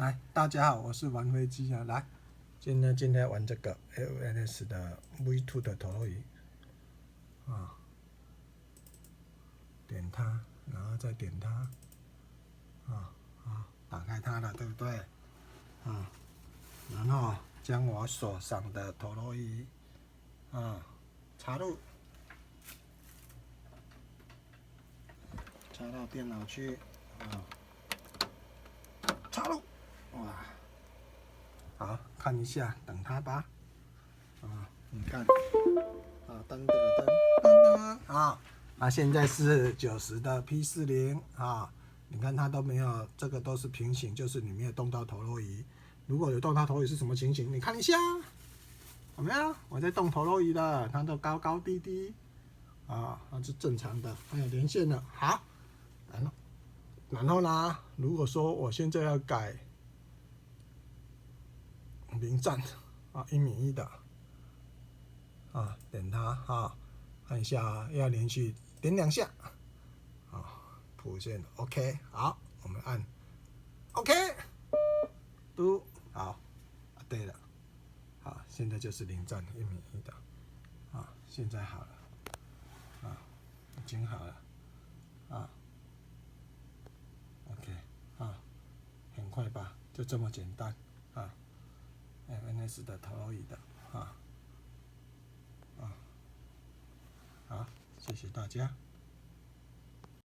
来，大家好，我是玩飞机啊。来，今天玩这个 LNS 的 V2 的陀螺仪啊，点它，然后再点它打开它了，对不对？然后将我手上的陀螺仪插入，插到电脑去插入，哇！好，看一下，等它吧。你看，噔噔噔噔噔现在是90的 P40 你看它都没有，这个都是平行，就是你没有动到陀螺仪。如果有动到陀螺仪是什么情形？你看一下，有没有？我在动陀螺仪的，它都高高低低它是正常的，还有连线的。好，然后呢？如果说我现在要改零站1:1的点它看一下要连续点2下谱线 OK 好，我们按 OK 嘟好对了现在就是零站1:1的现在好了已经好了OK 很快吧，就这么简单FNS 的陀螺仪的好，谢谢大家。